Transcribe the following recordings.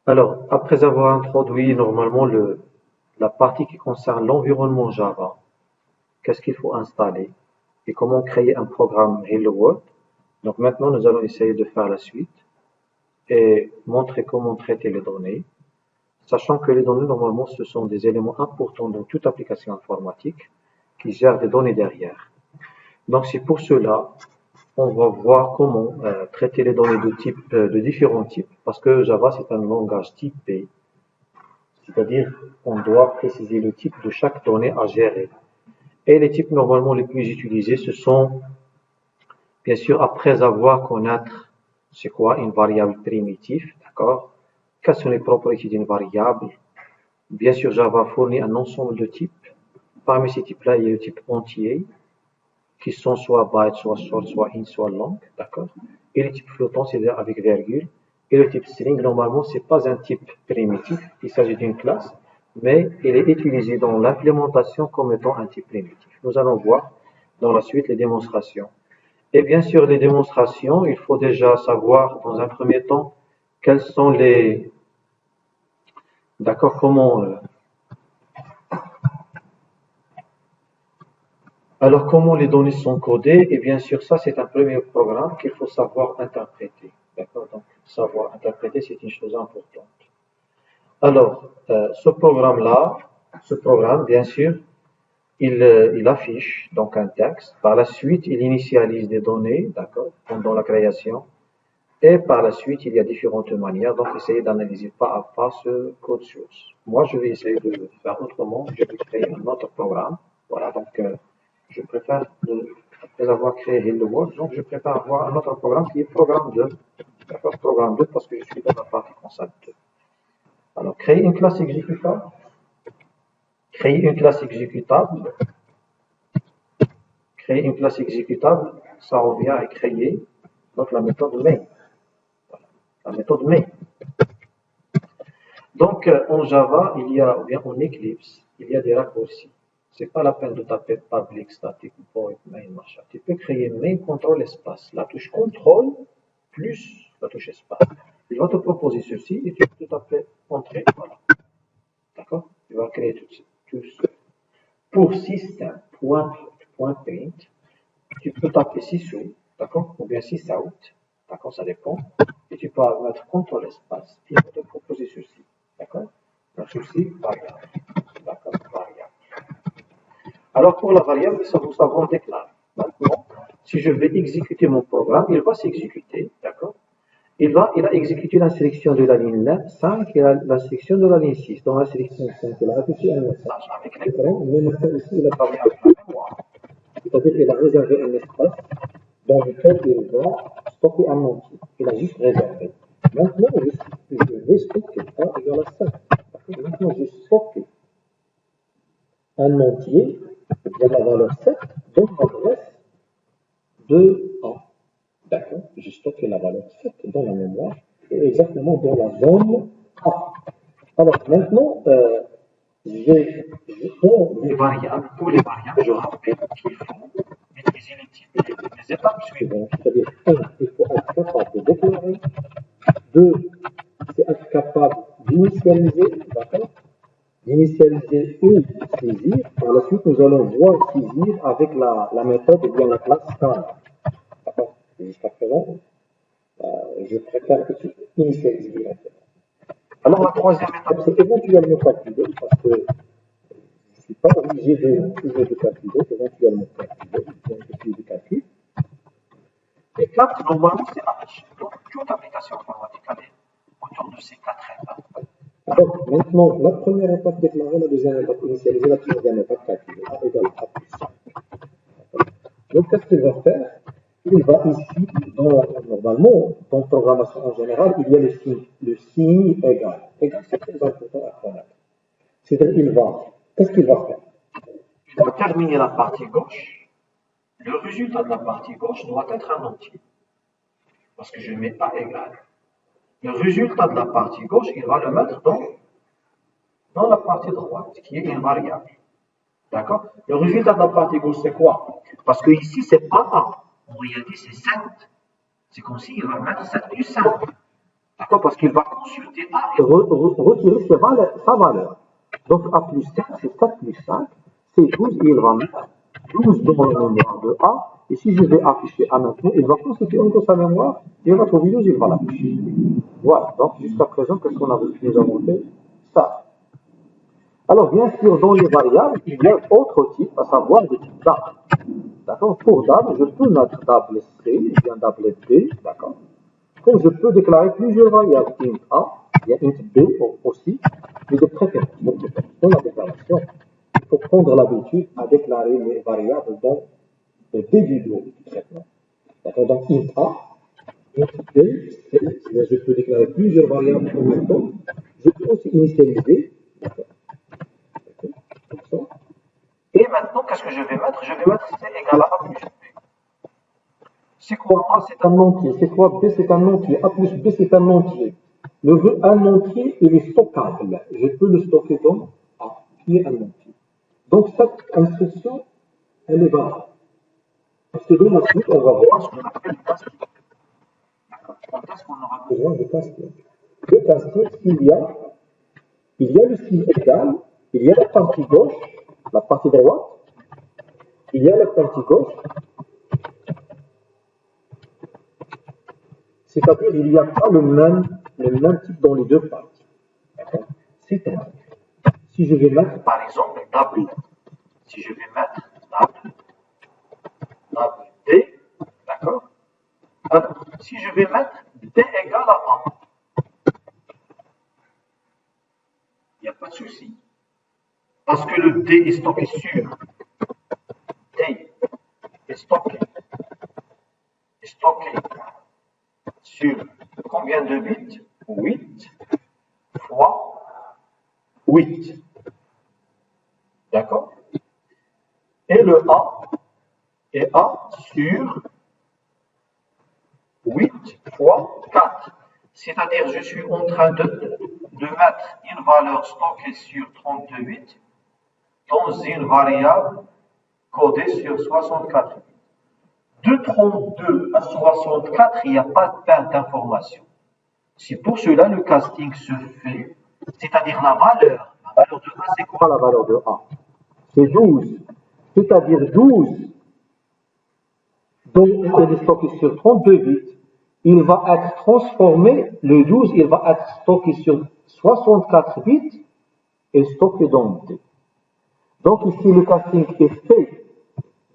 Alors, après avoir introduit normalement la partie qui concerne l'environnement Java, qu'est-ce qu'il faut installer et comment créer un programme Hello World. Donc maintenant, nous allons essayer de faire la suite et montrer comment traiter les données, sachant que les données, normalement, ce sont des éléments importants dans toute application informatique qui gère des données derrière. Donc c'est pour cela, on va voir comment traiter les données de différents types, parce que Java, c'est un langage typé, c'est-à-dire qu'on doit préciser le type de chaque donnée à gérer. Et les types normalement les plus utilisés, ce sont, bien sûr, après avoir connaître c'est quoi une variable primitive, d'accord? Quelles sont les propriétés d'une variable? Bien sûr, Java fournit un ensemble de types. Parmi ces types-là, il y a le type entier, qui sont soit byte, soit short, soit int, soit long, d'accord? Et le type flottant, c'est-à-dire avec virgule. Et le type string, normalement, c'est pas un type primitif, il s'agit d'une classe, mais il est utilisé dans l'implémentation comme étant un type primitif. Nous allons voir dans la suite les démonstrations. Et bien sûr, les démonstrations, il faut déjà savoir, dans un premier temps, quels sont les... D'accord, Alors, comment les données sont codées? Et bien sûr, ça, c'est un premier programme qu'il faut savoir interpréter. D'accord? Donc, savoir interpréter, c'est une chose importante. Alors, ce programme, bien sûr, il affiche donc un texte. Par la suite, il initialise des données, d'accord, pendant la création. Et par la suite, il y a différentes manières. Donc, essayez d'analyser pas à pas ce code source. Moi, je vais essayer de le faire autrement. Je vais créer un autre programme. Voilà, donc, je préfère, après avoir créé Hello World, donc je préfère avoir un autre programme qui est programme 2. D'accord, programme 2 parce que je suis dans la partie concept 2. Alors, créer une classe exécutable. Créer une classe exécutable. Créer une classe exécutable, ça revient à créer donc la méthode main. Voilà, la méthode main. Donc, en Java, il y a, ou bien en Eclipse, il y a des raccourcis. C'est pas la peine de taper public, static, void, main, machin. Tu peux créer main, contrôle, espace. La touche contrôle plus la touche espace. Il va te proposer ceci et tu peux taper entrée. Voilà. D'accord? Tu vas créer tout ça. Pour system.paint, tu peux taper sysout, d'accord? Ou bien sysout, d'accord? Ça dépend. Et tu peux mettre contrôle espace et il va te proposer ceci. D'accord? Donc, ceci, variable. D'accord? Variable. Alors, pour la variable, nous savons déclarer. Maintenant, si je vais exécuter mon programme, il va s'exécuter. D'accord? Il a exécuté la sélection de la ligne 5 et la sélection de la ligne 6. Dans la sélection 5, il a affiché un message avec l'écran, mais maintenant ici, il a parlé avec la mémoire. C'est-à-dire qu'il a réservé un espace dans lequel il va stocker un entier. Il a juste réservé. Maintenant, je vais stocker A égale à 5. Maintenant, je stocke un entier de la valeur 7 dans l'adresse de A. D'accord? J'ai stocké la valeur 7 dans la mémoire et exactement dans la zone A. Alors maintenant, pour les variables, je rappelle qu'il faut maîtriser les étapes suivantes. C'est-à-dire, 1, il faut être capable de déclarer. 2, c'est être capable d'initialiser, d'accord? D'initialiser ou saisir. Par la suite, nous allons voir saisir avec la méthode ou bien la classe star. D'accord? Jusqu'à présent, je préfère initialiser directement. Alors, la troisième étape, c'est éventuellement calculer, parce que je ne suis pas obligé de toujours de calculer, c'est éventuellement calculer, donc je suis de calcul. Et 4, normalement, c'est affiché. Donc, toute application informatique est autour de ces 4 étapes. Alors, maintenant, la première étape déclarée, la deuxième étape initialisée, la troisième étape calculée, A égale A plus 5. Donc, qu'est-ce qu'il va faire? Il va ici, normalement, dans programmation en général, il y a le signe égal. Égal, c'est très important à connaître. C'est-à-dire, qu'est-ce qu'il va faire? Il va terminer la partie gauche. Le résultat de la partie gauche doit être un entier. Parce que je ne mets pas égal. Le résultat de la partie gauche, il va le mettre dans la partie droite, qui est une variable. D'accord? Le résultat de la partie gauche, c'est quoi? Parce que ici, c'est pas A. En réalité, c'est 7. C'est comme s'il va mettre 7 plus 5. D'accord? Parce qu'il va consulter A et retirer sa valeur. Donc A plus 7, c'est 4 plus 5, c'est 12 et il va mettre 12 dans la mémoire de A. Et si je vais afficher A maintenant, il va consulter encore sa mémoire, il va trouver 12, il va l'afficher. Voilà, donc jusqu'à présent, qu'est-ce qu'on a vu? Nous avons fait ça. Alors, bien sûr, dans les variables, il y a autre type, à savoir le type double. D'accord? Pour double, je peux mettre double C, bien double B, d'accord? Comme je peux déclarer plusieurs variables, int A, il y a int B aussi, mais de préférence. Donc, dans la déclaration, il faut prendre l'habitude à déclarer les variables dans le début du traitement. D'accord? Donc, int A, int B, C, je peux déclarer plusieurs variables en même temps. Je peux aussi initialiser, d'accord? Comme ça. Et maintenant, qu'est-ce que je vais mettre? Je vais mettre C égale à A plus B. C'est quoi A? C'est un entier. C'est quoi B? C'est un entier. A plus B, c'est un entier. Un entier, il est stockable. Je peux le stocker dans A, qui est un entier. Donc, cette instruction, elle est valable. Parce que dans la suite, on va voir ce qu'on appelle le casting. Quand est-ce qu'on aura besoin de casting? Le casting, il y a le signe égal, il y a la partie gauche, la partie droite, il y a la partie gauche, c'est-à-dire il n'y a pas le même type dans les deux parties. C'est-à-dire, si je vais mettre par exemple double, si je vais mettre double D, d'accord? Alors, si je vais mettre D égale à A, il n'y a pas de souci. Parce que le D est stocké sur D est stocké sur combien de bits? 8 fois 8. D'accord? Et le A est A sur 8 fois 4. C'est-à-dire, je suis en train de mettre une valeur stockée sur 32 bits dans une variable codée sur 64 bits. De 32 à 64, il n'y a pas de perte d'information. C'est pour cela le casting se fait, c'est-à-dire la valeur. La valeur de A, c'est quoi la valeur de A? C'est 12. C'est-à-dire 12, donc il est stocké sur 32 bits, il va être transformé, le 12, il va être stocké sur 64 bits et stocké dans D. Donc ici, le casting est fait,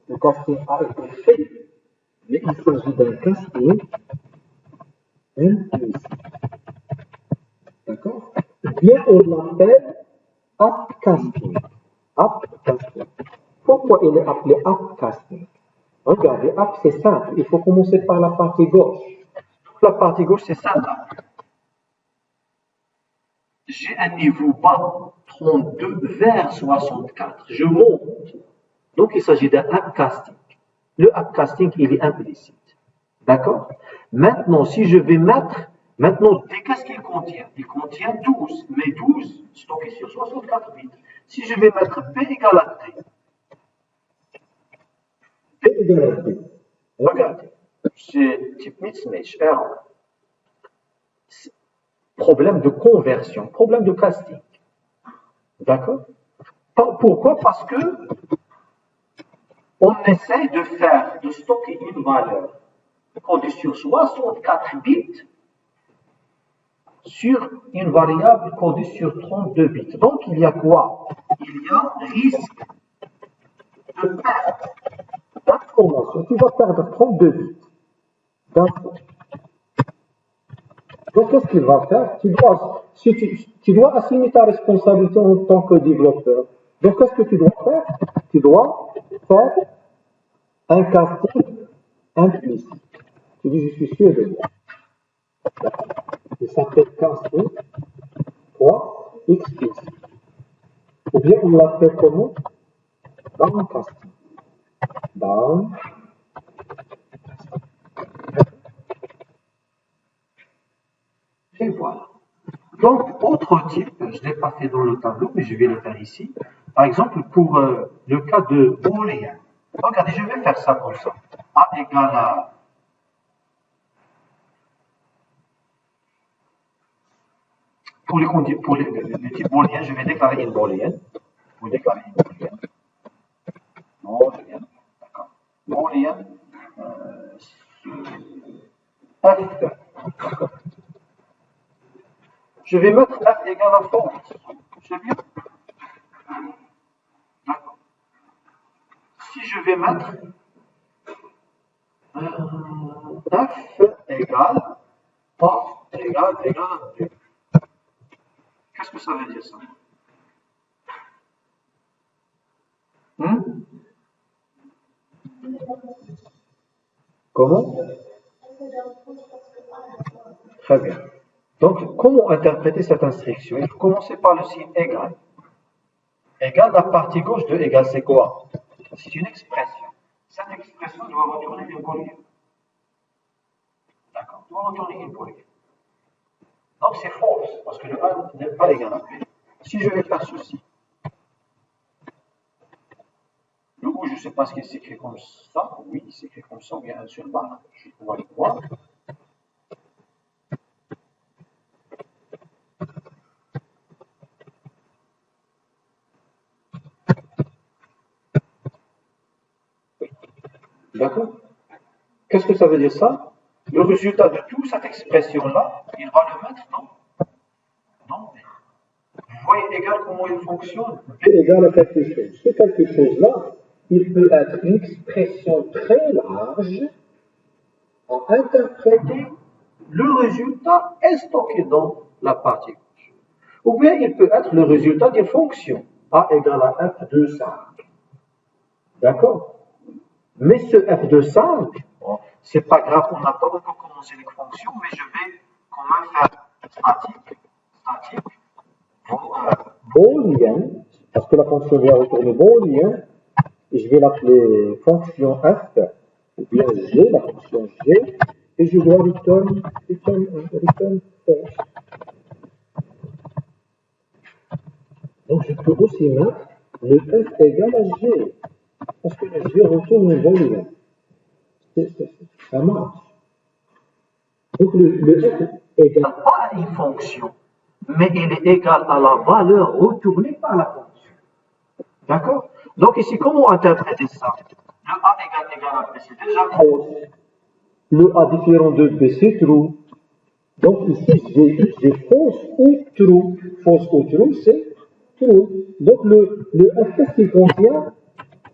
le casting a été fait, mais il s'agit d'un casting implicite. D'accord? Bien, on l'appelle upcasting. Upcasting. Pourquoi il est appelé upcasting? Regardez, up c'est simple, il faut commencer par la partie gauche. La partie gauche c'est simple. J'ai un niveau bas, 32 vers 64. Je monte. Donc il s'agit d'un upcasting. Le upcasting, il est implicite. D'accord? Maintenant, si je vais mettre, maintenant, qu'est-ce qu'il contient? Il contient 12, mais 12 stocké sur 64 bits. Si je vais mettre B égale à T, B égale à T, regardez, c'est type mismatch, error. Problème de conversion, problème de casting. D'accord? Pourquoi? Parce que on essaie de stocker une valeur codée sur 64 bits sur une variable codée sur 32 bits. Donc, il y a quoi? Il y a risque de perte d'information. Tu vas perdre 32 bits d'infos. Donc, qu'est-ce qu'il va faire? Tu dois assumer ta responsabilité en tant que développeur. Donc, qu'est-ce que tu dois faire? Tu dois faire un casting implicite. Tu dis, je suis sûr de moi. Il s'appelle casting explicite. Ou bien on l'appelle comment? Downcasting. Down. Et voilà. Donc, autre type, je ne l'ai pas fait dans le tableau, mais je vais le faire ici. Par exemple, pour le cas de booléen. Regardez, je vais faire ça comme ça. A égale à Pour le type booléen, je vais déclarer une booléenne. Vous déclarez une booléenne. Booléenne. D'accord. Booléenne. F. D'accord. Je vais mettre F égale à false. C'est bien. D'accord. Si je vais mettre F égale A égale à 2. Qu'est-ce que ça veut dire ça? Comment? Très bien. Donc, comment interpréter cette instruction? Il faut commencer par le signe égal. Égal, la partie gauche de égal, c'est quoi? C'est une expression. Cette expression doit retourner une booléenne. D'accord? Doit retourner une booléenne. Donc, c'est false, parce que le A n'est pas égal à B. Si je vais faire ceci, du coup, je ne sais pas ce qu'il s'écrit comme ça. Oui, il s'écrit comme ça, bien un seul barre. Je vais pouvoir le voir. D'accord? Qu'est-ce que ça veut dire ça? Le résultat de toute cette expression-là, il va le mettre dans B. Vous voyez égal comment il fonctionne? B égale à quelque chose. Ce quelque chose-là, il peut être une expression très large à interpréter le résultat est stocké dans la partie gauche. Ou bien il peut être le résultat des fonctions. A égale à f de 5. D'accord? Mais ce f de 5, bon, c'est pas grave, on n'a pas encore commencé les fonctions, mais je vais quand même faire statique, booléen, parce que la fonction va retourner booléen, et je vais l'appeler fonction f, ou bien g, la fonction g, et je dois return false. Donc je peux aussi mettre le f égale à g, parce que le g retourne un booléen. Ça marche. Donc le f égale pas à une fonction, mais il est égal à la valeur retournée par la fonction. D'accord? Donc ici, comment interpréter ça? Le A égale à B, c'est déjà false. Le A différent de B, c'est true. Donc ici, j'ai false ou true. False ou true, c'est true. Donc le F, qu'est-ce qu'il contient?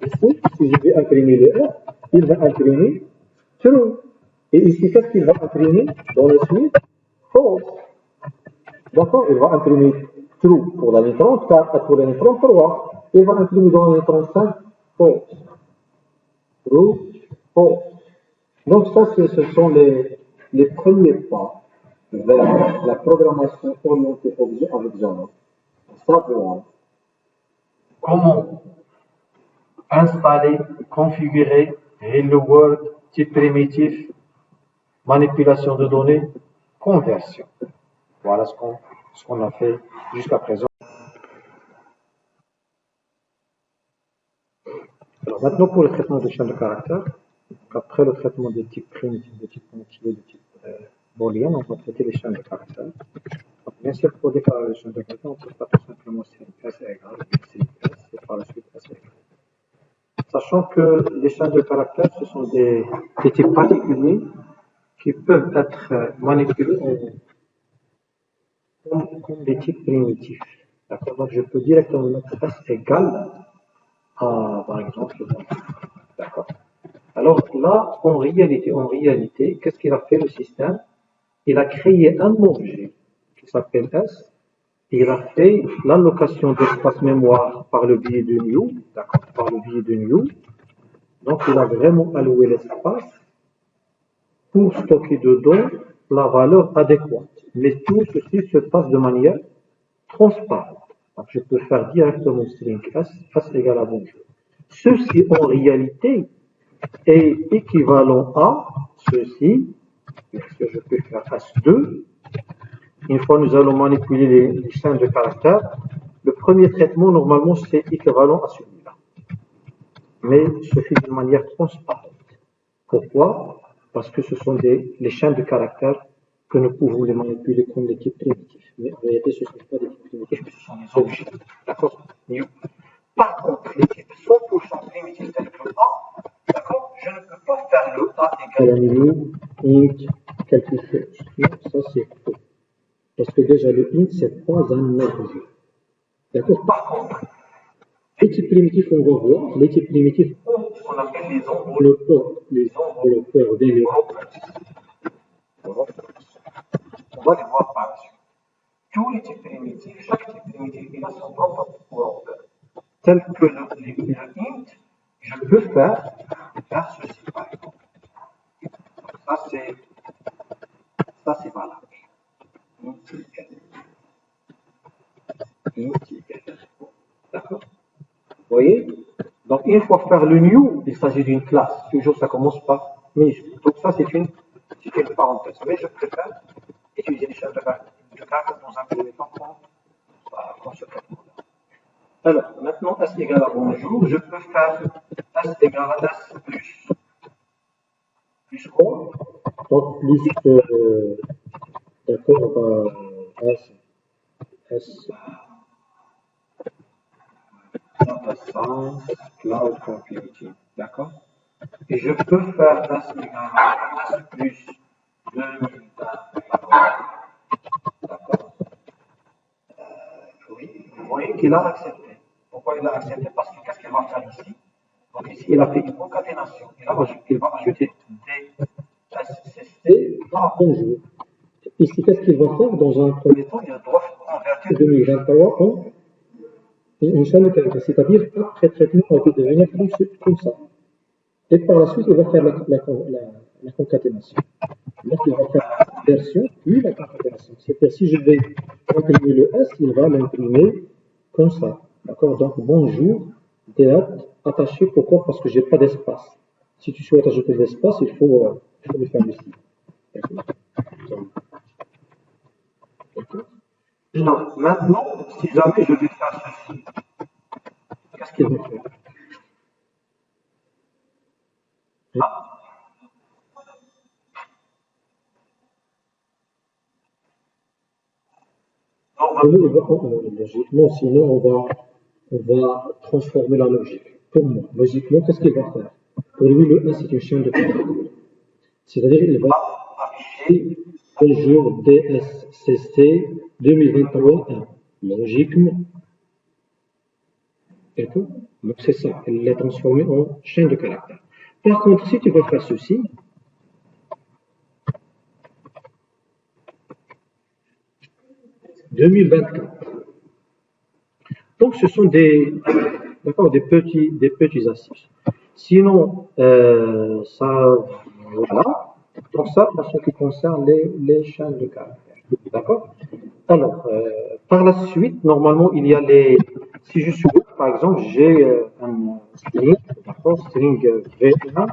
Ici, si je vais imprimer le F, il va imprimer true. Et ici, qu'est-ce qu'il va imprimer dans le suite? False. D'accord? Il va imprimer true pour la ligne 34 et pour la ligne 33. Il va imprimer dans la ligne 35 false. True, false. Donc ça, ce sont les premiers pas vers la programmation orientée objet avec Java. Savoir comment installer, configurer Hello World, type primitif, manipulation de données, conversion. Voilà ce qu'on a fait jusqu'à présent. Alors maintenant pour le traitement des chaînes de caractères, après le traitement des types primitifs, des types entiers, des types booléens, on va traiter les chaînes de caractères. Donc, bien sûr, pour déclarer les chaînes de caractères, on ne peut pas tout simplement S égale, et par la suite S égale. Sachant que les chaînes de caractères, ce sont des types particuliers qui peuvent être manipulés comme des types primitifs. D'accord? Donc je peux directement mettre S égale à, par exemple, d'accord? Alors là, en réalité, qu'est-ce qu'il a fait le système? Il a créé un objet qui s'appelle S, et il a fait l'allocation d'espace mémoire par le biais de new, d'accord? Par le biais de new. Donc il a vraiment alloué l'espace pour stocker dedans la valeur adéquate. Mais tout ceci se passe de manière transparente. Donc je peux faire directement string S égale à bonjour. Ceci en réalité est équivalent à ceci, puisque je peux faire S2. Une fois nous allons manipuler les chaînes de caractères, le premier traitement normalement c'est équivalent à celui-là. Mais se fait d'une manière transparente. Pourquoi? Parce que ce sont les chaînes de caractères que nous pouvons les manipuler comme des types primitifs. Mais en réalité, ce ne sont pas des types primitifs, mais ce sont des objets. D'accord? New. Par contre, les types 100% primitifs tels que A, d'accord, je ne peux pas faire le A égal à new, int, quelque chose. Non, ça c'est faux. Parce que déjà le int, c'est pas un objet. D'accord? Par contre, les types primitifs, on va voir, les types primitifs ont ce qu'on appelle les enveloppeurs. Les enveloppeurs, des enveloppeurs. On va les voir par la suite. Tous les types primitifs, chaque type primitif, il a son propre enveloppeur. Tel que le int, je peux faire ceci par exemple. Ça c'est valable. Int égal. D'accord? Vous voyez? Donc une fois faire le new, il s'agit d'une classe. Toujours ça commence par minuscule. Donc ça c'est une parenthèse. Mais je préfère utiliser les chaînes de caractères dans un premier temps qu'on se prépare. Alors, maintenant, S égale à bonjour, je peux faire S égale à S plus quoi? Donc, plus, d'accord, S, Data Science, Cloud Computing, d'accord? Et je peux faire S égale à S plus 2023, d'accord? Oui, vous voyez qu'il a accepté. Pourquoi il a accepté? Parce que qu'est-ce qu'il va faire ici? Donc ici, il a fait une concaténation. Il va ajouter des SCC dans bonjour. Ici, qu'est-ce qu'il va faire? Dans un premier temps, il doit convertir 2023 en une chaîne de caractères, c'est-à-dire après traitement, on peut devenir comme ça. Et par la suite, il va faire la concaténation. Donc, il va faire la version, puis la concaténation. C'est-à-dire, si je vais imprimer le S, il va l'imprimer comme ça. D'accord? Donc, bonjour, théâtre, attaché. Pourquoi? Parce que je n'ai pas d'espace. Si tu souhaites ajouter de l'espace, il faut le faire ici. D'accord? Donc, maintenant, si jamais je vais faire ceci, qu'est-ce qu'il va faire? Logiquement, sinon on va transformer la logique. Pour moi, logiquement, qu'est-ce qu'il va faire? Pour lui, le 1, c'est une chaîne de caractères. C'est-à-dire qu'il va afficher bonjour DSCC 2021. Logiquement. D'accord? Donc c'est ça, il l'a transformé en chaîne de caractères. Par contre, si tu veux faire ceci, « 2024 ». Donc ce sont des petits assises. Sinon, ça, voilà. Donc ça, en ce qui concerne les chaînes de caractères. D'accord? Alors, par la suite, normalement, il y a les. Si je suis, par exemple, j'ai un string, d'accord, string V1,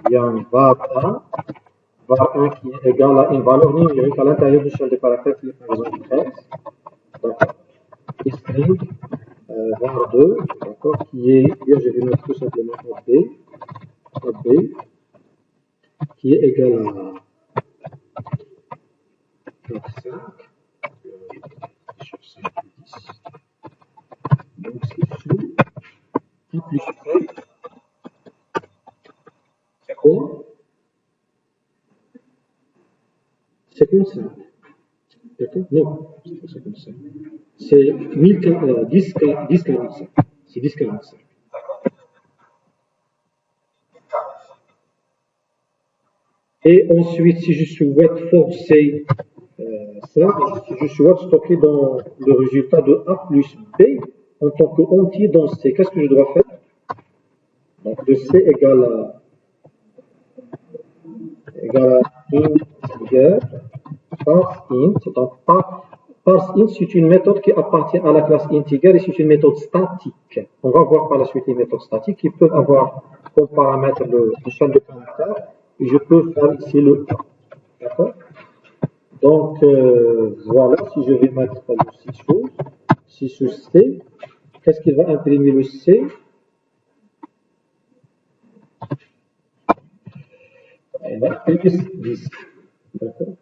il y a un var1, var1 qui est égal à une valeur numérique à l'intérieur du chaîne de caractères qui est par exemple 13, d'accord, et string var2, d'accord, qui est, je vais mettre tout simplement AB, qui est égal à 5, sur 5 et 10. Donc c'est sous A plus B. C'est quoi? 55. D'accord? Non, c'est pas 55. C'est 1045. C'est 1045. Et ensuite, si je souhaite forcer ça, si je souhaite stocker dans le résultat de A plus B en tant qu'entier dans C, qu'est-ce que je dois faire? Donc, de C égale à integer parse int. Donc, parse int, c'est une méthode qui appartient à la classe integer et c'est une méthode statique. On va voir par la suite les méthodes statiques qui peuvent avoir comme paramètre le chaîne de caractères. Et je peux faire ici le A. D'accord? Donc, voilà, si je vais mettre le 6 choses, 6 sur C, qu'est-ce qu'il va imprimer le C? Il va imprimer 10. D'accord?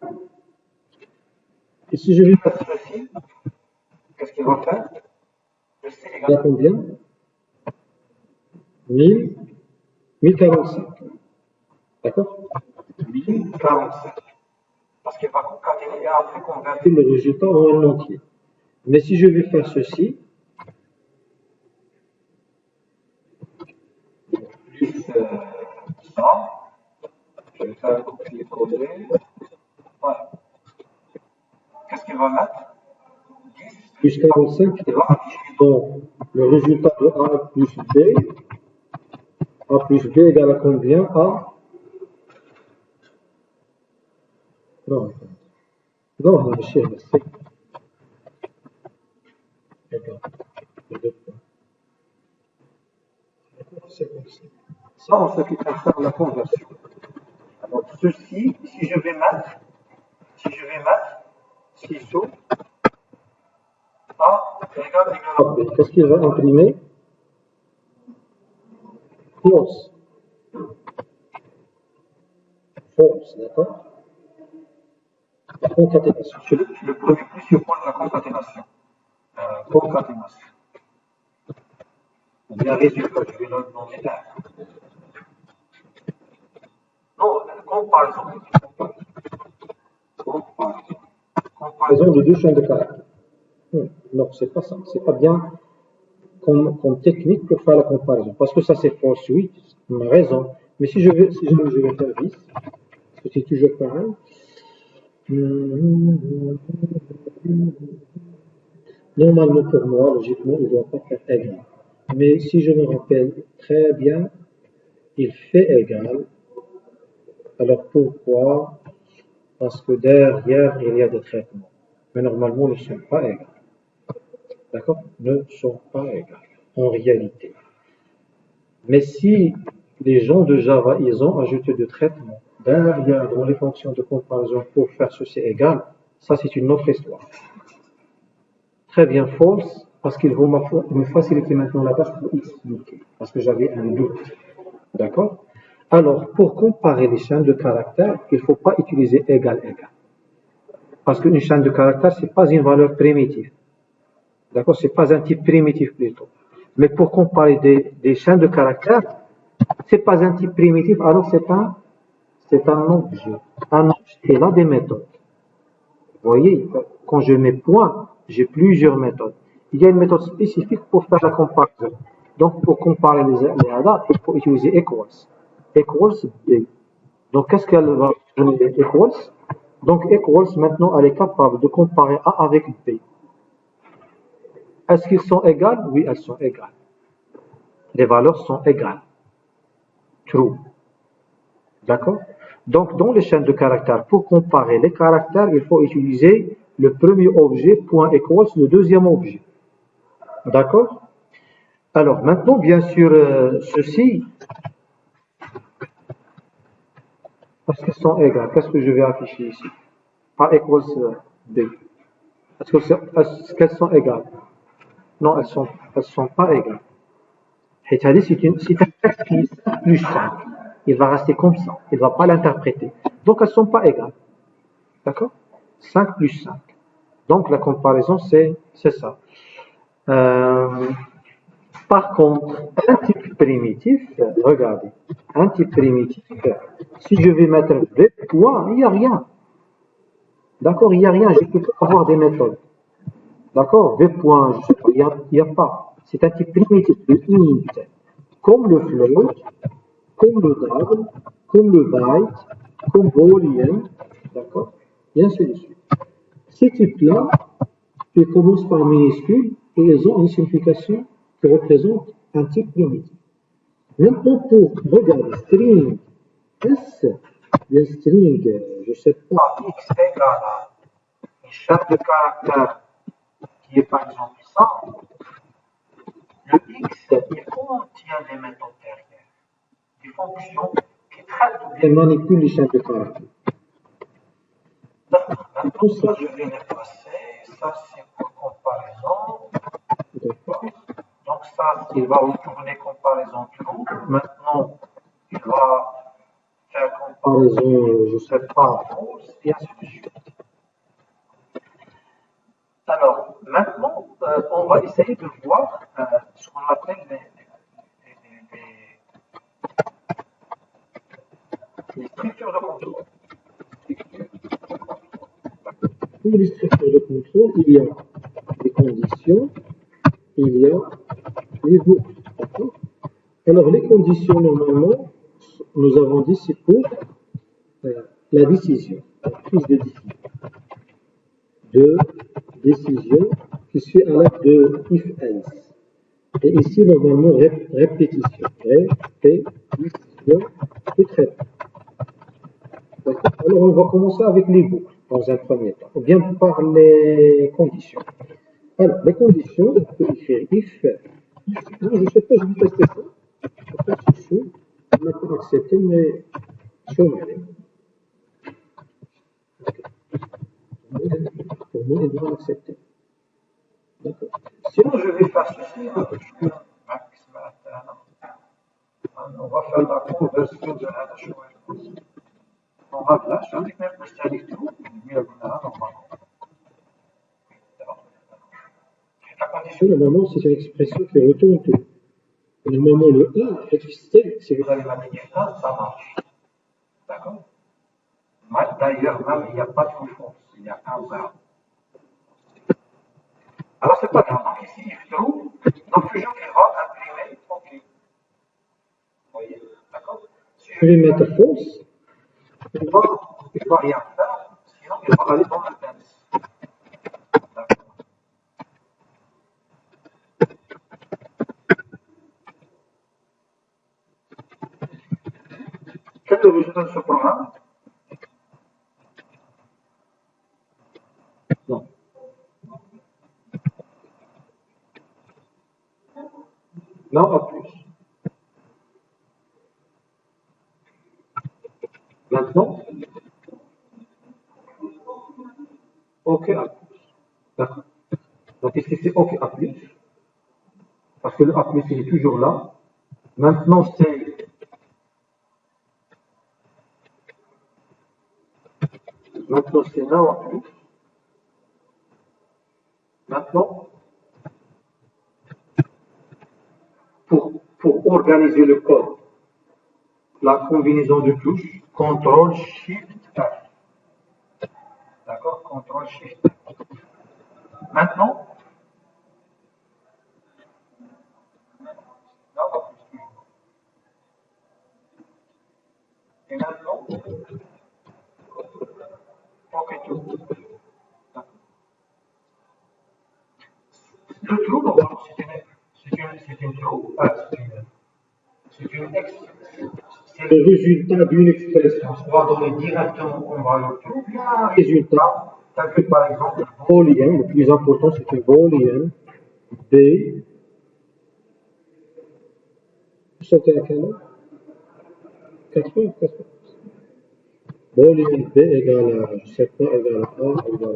Et si je vais mettre ceci, qu'est-ce qu'il va faire? Ceci égale à combien? 1045. D'accord? 1045. Parce qu'il va concaténer et après convertir le résultat en un entier. Mais si je vais faire ceci, plus ça, je vais faire un copier-coller. Voilà. Qu'est-ce qu'il va mettre? 10 plus 45, il va afficher donc le résultat de A plus B. A plus B égale à combien? A. Non, non, on c'est ça, en ce qui concerne la conversion. Alors, ceci, si je vais mettre ciseaux, A égale à B. Qu'est-ce qu'il va imprimer? False. False, d'accord? La concaténation. Le premier plus suppose la concaténation. Concaténation. Ou bien résultat, je vais le nommer là. Non, comparaison. Comparaison de deux chaînes de caractères. Non, c'est pas ça. C'est pas bien comme technique pour faire la comparaison. Parce que ça, c'est false, oui, on a raison. Mais si je vais faire 10, parce que c'est toujours pareil. Normalement, pour moi, logiquement, il ne doit pas faire égal. Mais si je me rappelle très bien, il fait égal. Alors pourquoi? Parce que derrière, il y a des traitements. Mais normalement, ne sont pas égaux. D'accord? Ne sont pas égaux, en réalité. Mais si les gens de Java, ils ont ajouté des traitements derrière dans les fonctions de comparaison pour faire ceci égal, ça c'est une autre histoire. Très bien false, parce qu'ils vont me faciliter maintenant la tâche pour expliquer, parce que j'avais un doute. D'accord? Alors, pour comparer les chaînes de caractères, il ne faut pas utiliser égal. Parce qu'une chaîne de caractères, ce n'est pas une valeur primitive. D'accord? Ce n'est pas un type primitif plutôt. Mais pour comparer des chaînes de caractères, ce n'est pas un type primitif, alors c'est un objet. Un objet, il a des méthodes. Vous voyez, quand je mets point, j'ai plusieurs méthodes. Il y a une méthode spécifique pour faire la comparaison. Donc, pour comparer les ADA, il faut utiliser equals. Equals B. Donc, qu'est-ce qu'elle va donner equals? Donc, equals, maintenant, elle est capable de comparer A avec B. Est-ce qu'ils sont égales? Oui, elles sont égales. Les valeurs sont égales. True. D'accord? Donc, dans les chaînes de caractères, pour comparer les caractères, il faut utiliser le premier objet, point equals, le deuxième objet. D'accord? Alors, maintenant, bien sûr, ceci, parce qu'elles sont égales, qu'est-ce que je vais afficher ici? A equals B. Est-ce qu'elles sont égales? Non, elles sont pas égales. C'est un texte qui est 5 plus 5. Il va rester comme ça. Il ne va pas l'interpréter. Donc, elles ne sont pas égales. D'accord? 5 plus 5. Donc, la comparaison, c'est ça. Par contre, un type primitif, regardez, un type primitif, si je vais mettre B point, il n'y a rien. D'accord? Il n'y a rien. Je peux avoir des méthodes. D'accord? B point, je sais pas, il n'y a pas. C'est un type primitif de int, comme le float, comme le double, comme le byte, comme boolean, d'accord? Et ainsi de suite. Ces types-là, ils commencent par minuscules et ils ont une signification qui représente un type primitif. Maintenant, pour regarder string S, bien string, je ne sais pas, x égale à une chaîne de caractères qui est par exemple ça, le x, il contient des méthodes derrière, des fonctions qui traitent ou bien manipulent les chaînes de caractères. D'accord. Maintenant, ça, je vais les passer. Ça, c'est pour comparaison. D'accord. Donc, ça, il va retourner comparaison true. Maintenant, il va faire comparaison, je ne sais pas, false, et ainsi de suite. Alors, maintenant, on va essayer de voir ce qu'on appelle les structures de contrôle. Pour les structures de contrôle, il y a les conditions, il y a les boucles. Alors, les conditions, normalement, nous avons dit c'est pour la décision, la prise de décision. De décision qui se fait à l'aide de if-else. Et ici, normalement, répétition. Répétition et traitement. Alors, on va commencer avec les boucles dans un premier temps, ou bien par les conditions. Alors, les conditions, on peut écrire if. Non, je ne sais pas, je vais tester ça. Je vais faire ce on n'a pas accepté, mais chômage. Pour moi, il doit accepter. D'accord. Sinon, je vais faire ceci. On va faire la conversion de la chose. On va là, je vais mettre le styling tout, normalement. La condition, normalement, c'est une expression qui retourne tout. Normalement, le 1 est fixé, si vous avez manié 1, ça marche. D'accord? D'ailleurs, même, il n'y a pas de faux fausse, il y a un 0. Alors, c'est pas grave. Donc, ici, if true, donc toujours il va imprimer OK. Vous voyez? D'accord? Si je vais mettre false, il ne va rien faire, sinon il va aller dans le tense. D'accord? Quel est le résultat de ce programme? Non. Non, pas plus. Maintenant, OK à plus. D'accord. Donc ici, c'est OK à plus. Parce que le A plus, il est toujours là. Maintenant, c'est now à plus. Maintenant, pour organiser le code, la combinaison de touches, CTRL SHIFT F. D'accord? CTRL SHIFT F. Maintenant, et maintenant, OK tout. Le trou, normalement, c'est une trou. C'est le résultat d'une expression. On va donner directement en valeur trou. Un résultat, tel que par exemple, booléen, le plus important, c'est une booléen B. Vous sautez à quelle heure? 80. Booléen B égale à, je ne sais pas, égale à A, égale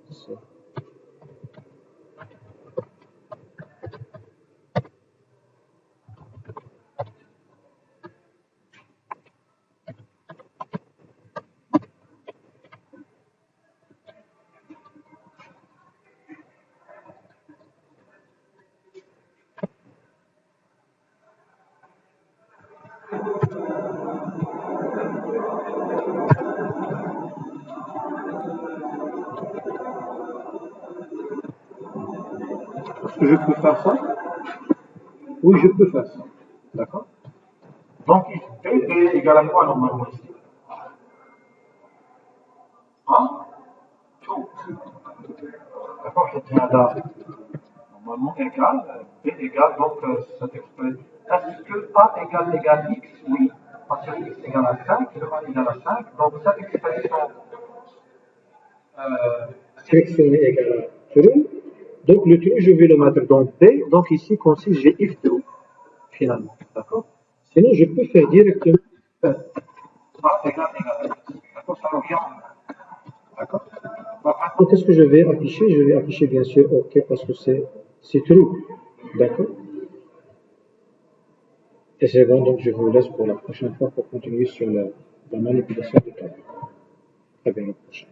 à C. Est-ce que je peux faire ça? Oui, je peux faire ça. D'accord? Donc, B est égal à quoi normalement ici? Hein? Tout. D'accord, je tiens là. Normalement égal, B égale donc cette expression. Est-ce que A égale X? Oui. Parce que X égale à 5, le A égale à 5. Donc cette expression sélectionnée égale à true. Donc le true, je vais le mettre dans B. Donc ici, consiste, j'ai if true, finalement. D'accord? Sinon, je peux faire directement A égale X. D'accord, ça revient en main. D'accord? Donc, qu'est-ce que je vais afficher? Je vais afficher bien sûr OK parce que c'est true. D'accord? Et c'est bon, donc je vous laisse pour la prochaine fois pour continuer sur la manipulation du temps. Très bien, la prochaine.